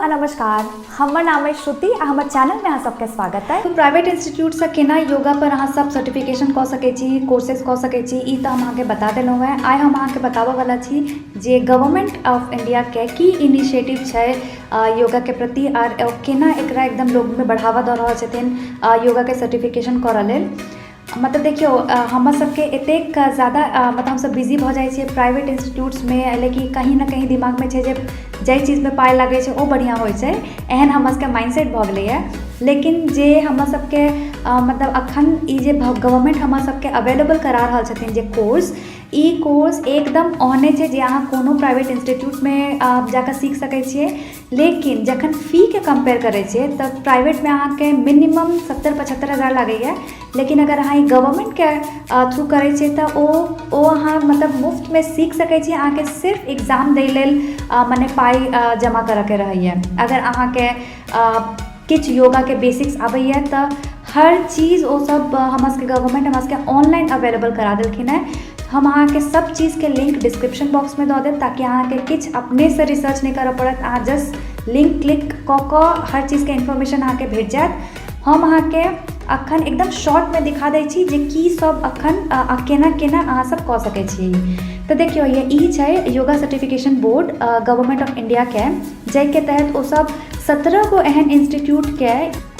आ नमस्कार, हमर नाम है श्रुति आ हमर चैनल में अहाँ सबके स्वागत है। तो प्राइवेट इंस्टीट्यूट से केना योगा पर अहाँ सब सर्टिफिकेशन कऽ सकै छी, कोर्सेज कऽ सकै छी, ई तऽ हम अहाँके बता देलहुँ है। आइ हम अहाँके बताबऽ वाला छी जे गवर्नमेंट ऑफ इंडिया के की इनिशिएटिव छै योगा के प्रति आर केना एकरा एकदम लोग में बढ़ावा दऽ रहल छथिन योगा के सर्टिफिकेशन करऽ लेल। मतलब देखियो हमर सबके एतेक ज़्यादा मतलब हम सब बिजी भऽ जाइ छियै प्राइवेट इंस्टीट्यूट्स में, लेकिन कहीं ना कहीं दिमाग में छै जे जाहि चीज़ में पाइ लगै छै ओ बढ़िया होइ छै, एहन हमर सबके माइंडसेट भऽ गेलैए। लेकिन जे हमर सबके मतलब अखन ई जे गवर्नमेंट हमर सबके अवेलेबल करा रहल छथिन जे कोर्स, ई कोर्स एकदम ओहने छै जे अहाँ कोनो प्राइवेट इंस्टीट्यूट में जाकर सीख सकै छियै। लेकिन जखन फी के कंपेयर करै छियै तऽ प्राइवेट में अहाँके मिनिमम 70-75 हज़ार लागैए, लेकिन अगर अहाँ ई गवर्नमेंट के थ्रू करै छियै तऽ ओ अहाँ मतलब मुफ्त में सीख सकै छियै। अहाँके सिर्फ एग्जाम दै लेल मने पाइ जमा करऽ के रहैए। अगर अहाँके किछु योगा के बेसिक्स आबैए तऽ हर चीज़ ओ सब हमर सबके गवर्नमेंट हमर सबके ऑनलाइन अवेलेबल करा देलखिन है। हम अहाँके सब चीज़ के लिंक डिस्क्रिप्शन बॉक्स में दऽ देब ताकि अहाँके किछु अपने से रिसर्च नहीं करऽ पड़त। अहाँ जस्ट लिंक क्लिक कऽ कऽ हर चीज़ के इन्फॉर्मेशन अहाँके भेट जायत। हम अहाँके अखन एकदम शॉर्ट में दिखा दै छी जे की सब अखन केना केना अहाँ सब कऽ सकै छी। तो देखियो ये ई छै yoga certification board government of India के, जाहिके तहत ओ सब 17 गो एहन इंस्टीट्यूट के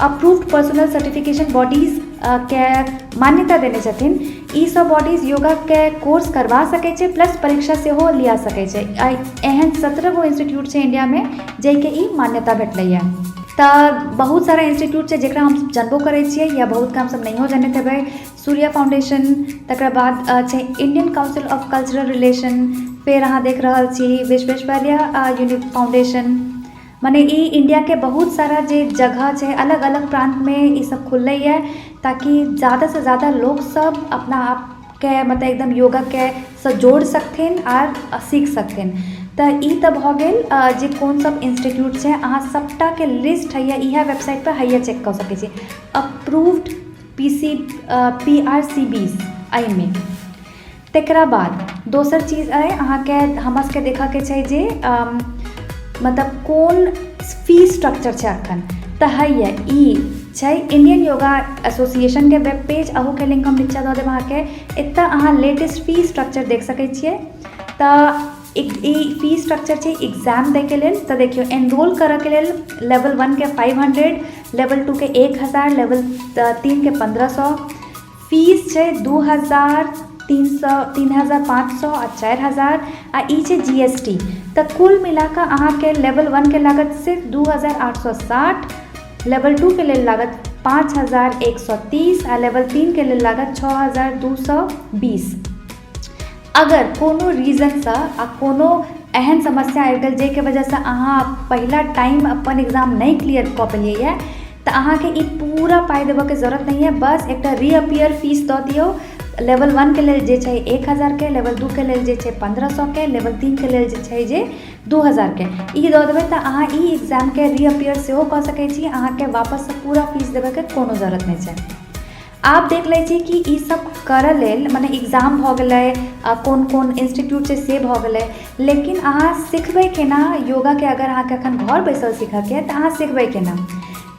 अप्रूव्ड पर्सनल सर्टिफिकेशन बॉडीज के मान्यता देने छथिन। ई सब बॉडीज योगा के कोर्स करवा सकै छै प्लस परीक्षा सेहो लिया सकै छै। एहन 17 गो इंस्टीट्यूट छै इंडिया में जाहिके ई मान्यता भेटलैए। तऽ बहुत सारा इंस्टीट्यूट छै जकरा हम जानबो करै छियै या बहुत काम सब नहियो जानैत हेबै। सूर्या फाउंडेशन, तकर बाद छै Indian council of cultural relation, फिर अहाँ देख रहल छी विश्वेश्वरैया यूनिक फाउंडेशन। माने ई इंडिया के बहुत सारा जे जगह छै अलग अलग प्रांत में ई सब खुललैए ताकि ज़्यादा से ज़्यादा लोग सब अपना आप के मतलब एकदम योगा के से जोड़ सकथिन आर सीख सकथिन। तऽ ई तऽ भऽ गेल जे कोन सब इंस्टीट्यूट छै, अहाँ सबटा के लिस्ट है इएह वेबसाइट पर है चेक कऽ सकै छी। अप्रूव्ड PRCBs एहिमे। तकरा बाद दोसर चीज़ अइ अहाँके हमरा सबके देखऽ के छै जे मतलब कोन फी स्ट्रक्चर छै अखन, तऽ है ई छै इंडियन योगा एसोसिएशन के वेब पेज, अहू के लिंक हम नीचा दऽ देब अहाँके। एतऽ अहाँ लेटेस्ट फी स्ट्रक्चर देख सकै छियै। तऽ ई फी स्ट्रक्चर छै एग्जाम दै के लेल। तऽ देखियो एनरोल करऽ के लेल लेवल 1 के 500, लेवल 2 के 1000, लेवल 3 के 1500। फीस छै 2000, 300, 3500 आ 4000 आ ई छै GST। तऽ कुल मिलाकऽ अहाँके लेवल 1 के लागत सिर्फ 2860, लेवल 2 के लेल लागत 5130 आ लेवल 3 के लेल लागत 6220। अगर कोनो रीजनसँ आ कोनो एहन समस्या आबि गेल जाहिके वजहसँ अहाँ पहिला टाइम अपन एग्जाम नहीं क्लियर कऽ पेलियै तऽ अहाँके ई पूरा पाइ देबऽ के जरूरत नहीं है। बस एकटा रीअपियर फीस दऽ दियौ। लेवल 1 के लेल जे छै 1000 के, लेवल 2 के लेल जे छै 1500 के, लेवल 3 के लेल जे छै जे 2000 के, ई दऽ देबै तऽ अहाँ ई एग्जाम के रीअपियर सेहो कऽ सकै छी। अहाँके वापस से पूरा फीस देबऽ के कोनो जरूरत नहीं छै। आप देख लै छी कि ई सब करऽ लेल मने एग्जाम भऽ गेलै, कोन कोन इंस्टीट्यूट छै से भऽ गेलै, लेकिन अहाँ सिखबै केना योगा के? अगर अहाँके एखन घर बैसल सीखऽ के तऽ अहाँ सिखबै केना?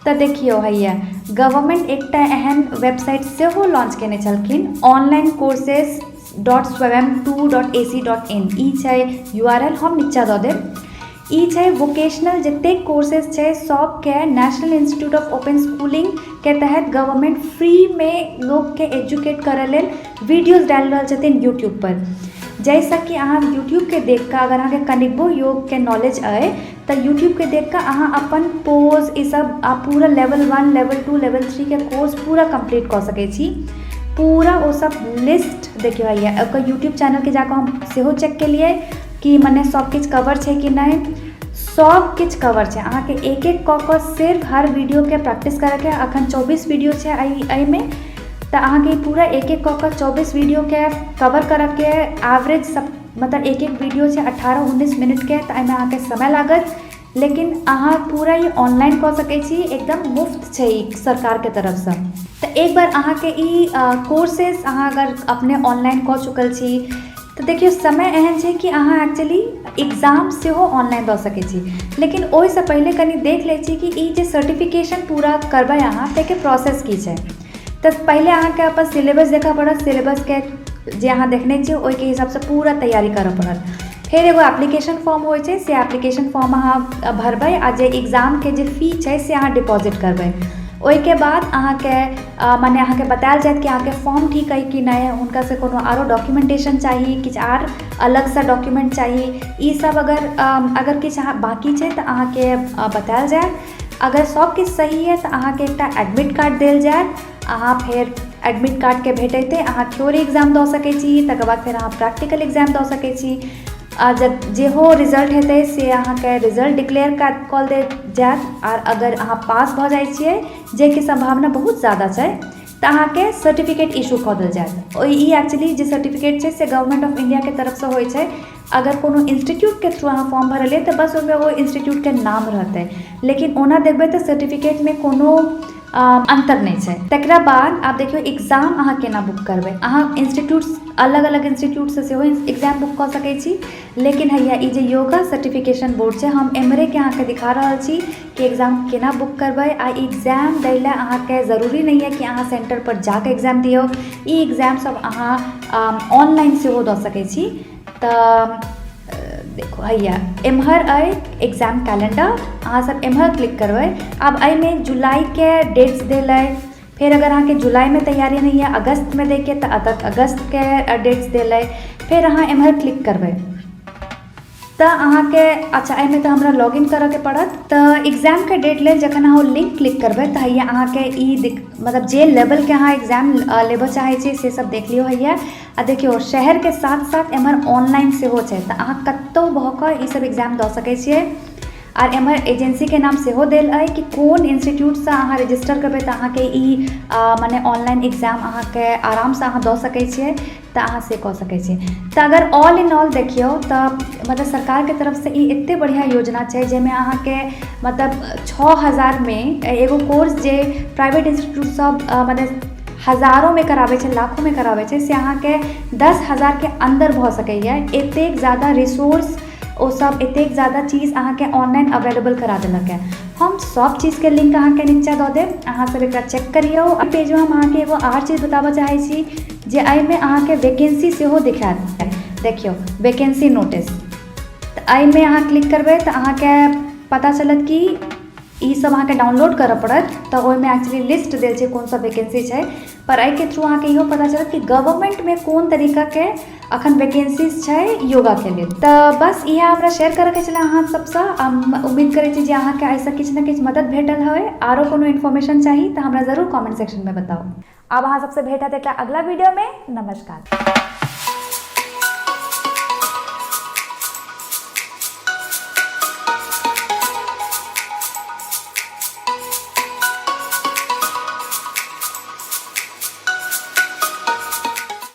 तऽ देखियो हैया गवर्नमेंट एकटा एहन वेबसाइट सेहो लॉन्च केने छलखिन, onlinecourseswm2.ac.in। ई छै URL हम नीचा दऽ देब। ई छै वोकेशनल जतेक कोर्सेज छै सबके national institute of open schooling के तहत गवर्नमेंट फ्री में लोग के एजुकेट करऽ लेल वीडियोज डालि रहल छथिन यूट्यूब पर। जैसा कि अहाँ यूट्यूब के देख कऽ अगर अहाँके कनिको योग के नॉलेज अइ तऽ यूट्यूब के देख कऽ अहाँ अपन पोज ई सब पूरा लेवल 1, लेवल 2, लेवल 3 के कोर्स पूरा कंप्लीट कऽ सकै छी। पूरा ओ सब लिस्ट देखियो है ओकर यूट्यूब चैनल के जाकऽ हम सेहो चेक केलिए कि मने सब किछु कवर छै कि नहीं। सब किछु कवर छै। अहाँके एक एक कऽ कऽ सिर्फ हर वीडियो के प्रैक्टिस करऽ के। अखन 24 वीडियो छै एहिमे, तऽ अहाँके पूरा एक एक कऽ कऽ 24 वीडियो के कवर करऽ के। एवरेज सब मतलब एक एक वीडियो छै 18-19 मिनट के, तऽ एहिमे अहाँके समय लागत, लेकिन अहाँ पूरा ये ऑनलाइन कऽ सकै छी। एकदम मुफ्त छै सरकार के तरफ से। तऽ एक बार अहाँके ई कोर्सेज अहाँ अगर अपने ऑनलाइन कऽ चुकल छी तो देखियो समय एहन छै कि अहाँ एक्चुअली एग्जाम सेहो ऑनलाइन दऽ सकै छी, लेकिन ओहिसँ पहिले कनि देख लै छी कि ई जे सर्टिफिकेशन पूरा करबै अहाँ ताहिके प्रोसेस की छै। तऽ पहिले अहाँके अपन सिलेबस देखऽ पड़त, सिलेबसके जे अहाँ देखने छियै ओहिके हिसाबसँ पूरा तैयारी करऽ पड़त। फेर एगो एप्लीकेशन फॉर्म होइ छै, से एप्लीकेशन फॉर्म अहाँ भरबै आ जे एग्जामके जे फी छै से अहाँ डिपॉजिट करबै। ओहिके बाद अहाँके मने अहाँके बतायल जायत कि अहाँके फॉर्म ठीक अइ कि नहि, हुनकासँ कोनो आरो डॉक्यूमेंटेशन चाही, किछु आर अलगसँ डॉक्यूमेंट चाही, ई सब अगर किछु अहाँ बाकी छै तऽ अहाँके बतायल जायत। अगर सब किछु सही है तऽ अहाँके एकटा एडमिट कार्ड देल जायत। अहाँ फेर एडमिट कार्डके भेटैते अहाँ थ्योरी एग्जाम दऽ सकै छी, तकर बाद फेर अहाँ प्रैक्टिकल एग्जाम दऽ सकै छी। जेहो रिजल्ट हेतै से अहाँके रिजल्ट डिक्लेयर कऽ देल जायत। आओर अगर अहाँ पास भऽ जाइ छियै, जेके संभावना बहुत ज़्यादा छै, तऽ अहाँके सर्टिफिकेट इशू कऽ देल जायत। ई एक्चुअली जे सर्टिफिकेट छै से गवर्नमेंट ऑफ इंडियाके तरफसँ होइ छै। अगर कोनो इंस्टीट्यूटके थ्रू अहाँ फॉर्म भरलियै तऽ बस ओहिमे ओ इंस्टीट्यूटके नाम रहतै, लेकिन ओना देखबै तऽ सर्टिफिकेटमे कोनो अंतर नहीं छै। तकरा बाद आप देखियो एग्जाम अहाँ केना बुक करबै। अहाँ इंस्टीट्यूट्स अलग अलग इंस्टीट्यूटसँ सेहो एग्जाम बुक कऽ सकै छी, लेकिन हैया ई जे योगा सर्टिफिकेशन बोर्ड छै, हम एम्हरेके अहाँके दिखा रहल छी कि एग्जाम केना बुक करबै। आ एग्जाम दै लए अहाँके जरूरी नहीं है कि अहाँ सेंटर पर जाके एग्जाम दियौ। ई एग्जाम सब अहाँ ऑनलाइन सेहो दऽ सकै छी। तऽ देखो हैया एम्हर अइ एग्जाम कैलेंडर, अहाँ सब एम्हर क्लिक करबै। आब एहिमे जुलाईके डेट्स देल अइ। फिर अगर अहाँके जुलाईमे तैयारी नहीं है, अगस्तमे दैके तऽ अगस्तके डेट्स देल अइ। फिर अहाँ एम्हर क्लिक करबै तऽ अहाँके अच्छा एहिमे तऽ हमरा लॉगिन करऽके पड़त। तऽ एग्जामके डेट लेल जखन अहाँ लिंक क्लिक करबै तऽ हैया अहाँके ई मतलब जे लेवलके अहाँ एग्जाम लेबऽ चाहै छी से सब देख लियौ हैया। आ देखियौ शहरके साथ साथ एम्हर ऑनलाइन सेहो छै, तऽ अहाँ कतहु भऽ कऽ ई सब एग्जाम दऽ सकै छियै। आर एम्हर एजेंसीके नाम सेहो देल अइ कि कोन इंस्टीट्यूटसँ अहाँ रजिस्टर करबै तऽ अहाँके ई मने ऑनलाइन एग्जाम अहाँके आरामसँ अहाँ दऽ सकै छियै। तऽ अहाँ से कऽ सकै छी। तऽ अगर ऑल इन ऑल देखियौ तऽ मतलब सरकारके तरफसँ ई एतेक बढ़िआँ योजना छै, जाहिमे अहाँके मतलब 6000 एगो कोर्स जे प्राइवेट इंस्टीट्यूट सब मतलब हजारों कराबै छै, लाखों में कराबै छै, से अहाँके 10,000 के अंदर भऽ सकैए। एतेक ज़्यादा रिसोर्स ओ सब एतेक ज़्यादा चीज़ अहाँके ऑनलाइन अवेलेबल करा देलक है। हम सब चीज़के लिंक अहाँके नीचा दऽ देब, अहाँ सब एकरा चेक करियौ। पेजमे हम अहाँके एगो आर चीज़ बताबऽ चाहै छी जे एहिमे अहाँके वैकेंसी सेहो दिखायत। देखियौ वैकेंसी नोटिस, तऽ एहिमे अहाँ क्लिक करबै तऽ अहाँके पता चलत कि ई सब अहाँके डाउनलोड करऽ पड़त। तऽ ओहिमे एक्चुअली लिस्ट देल छै कोन सब वैकेंसी छै, पर एहिके थ्रू अहाँके इहो पता चलत कि गवर्नमेंटमे कोन तरीकाके अखन वैकेंसीज छै योगाके लेल। तऽ बस इएह हमरा शेयर करऽके छलै अहाँ सबसँ। उम्मीद करै छी जे अहाँके एहिसँ किछु ने किछु मदद भेटल होइ। आरो कोनो इन्फॉर्मेशन चाही तऽ हमरा जरूर कमेंट सेक्शनमे बताउ। अब अहाँ सबसे भेटत एकटा अगला वीडियो में। नमस्कार।